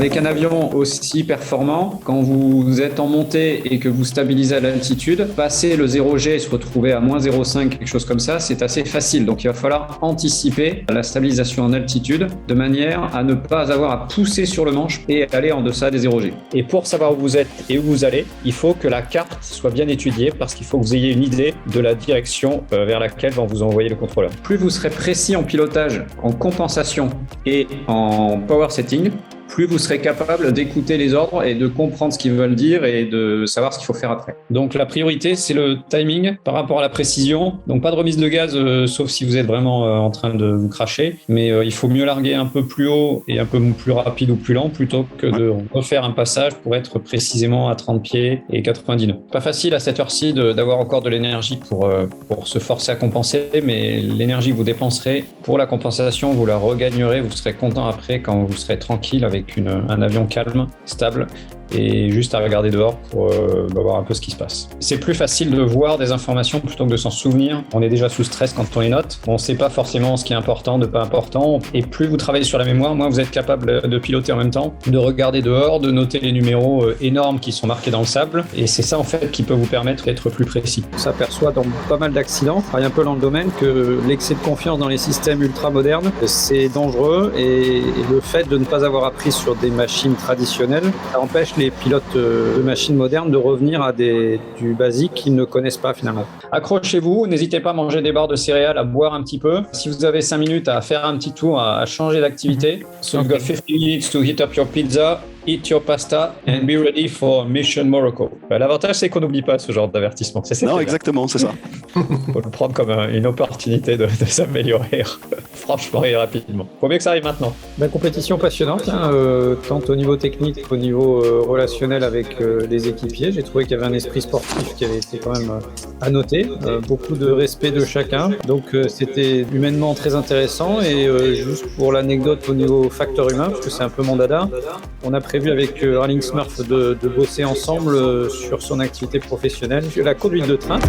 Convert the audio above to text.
Avec un avion aussi performant, quand vous êtes en montée et que vous stabilisez à l'altitude, passer le 0G et se retrouver à moins 0,5, quelque chose comme ça, c'est assez facile. Donc il va falloir anticiper la stabilisation en altitude de manière à ne pas avoir à pousser sur le manche et aller en deçà des 0G. Et pour savoir où vous êtes et où vous allez, il faut que la carte soit bien étudiée parce qu'il faut que vous ayez une idée de la direction vers laquelle va vous envoyer le contrôleur. Plus vous serez précis en pilotage, en compensation et en power setting, plus vous serez capable d'écouter les ordres et de comprendre ce qu'ils veulent dire et de savoir ce qu'il faut faire après. Donc la priorité, c'est le timing par rapport à la précision. Donc pas de remise de gaz, sauf si vous êtes vraiment en train de vous cracher. Mais il faut mieux larguer un peu plus haut et un peu plus rapide ou plus lent plutôt que de refaire un passage pour être précisément à 30 pieds et 90 nœuds. Pas facile à cette heure-ci d'avoir encore de l'énergie pour se forcer à compenser, mais l'énergie que vous dépenserez pour la compensation, vous la regagnerez, vous serez content après quand vous serez tranquille avec un avion calme, stable et juste à regarder dehors pour voir un peu ce qui se passe. C'est plus facile de voir des informations plutôt que de s'en souvenir. On est déjà sous stress quand on les note. On ne sait pas forcément ce qui est important, de pas important. Et plus vous travaillez sur la mémoire, moins vous êtes capable de piloter en même temps, de regarder dehors, de noter les numéros énormes qui sont marqués dans le sable. Et c'est ça en fait qui peut vous permettre d'être plus précis. On s'aperçoit dans pas mal d'accidents, travaille un peu dans le domaine, que l'excès de confiance dans les systèmes ultra modernes, c'est dangereux. Et le fait de ne pas avoir appris sur des machines traditionnelles, ça empêche les pilotes de machines modernes de revenir à du basique qu'ils ne connaissent pas finalement. Accrochez-vous, n'hésitez pas à manger des barres de céréales, à boire un petit peu. Si vous avez 5 minutes à faire un petit tour, à changer d'activité. So you've got 50 minutes to heat up your pizza, eat your pasta and be ready for Mission Morocco. L'avantage, c'est qu'on n'oublie pas ce genre d'avertissement. Non, exactement, c'est ça. Il faut le prendre comme une opportunité de s'améliorer franchement et rapidement. Faut mieux que ça arrive maintenant. Compétition passionnante, tant au niveau technique qu'au niveau relationnel avec les équipiers. J'ai trouvé qu'il y avait un esprit sportif qui avait été quand même à noter. Beaucoup de respect de chacun. Donc c'était humainement très intéressant. Et juste pour l'anecdote au niveau facteur humain, parce que c'est un peu mon dada, on a prévu avec Erling Smurf de bosser ensemble sur son activité professionnelle, la conduite de train.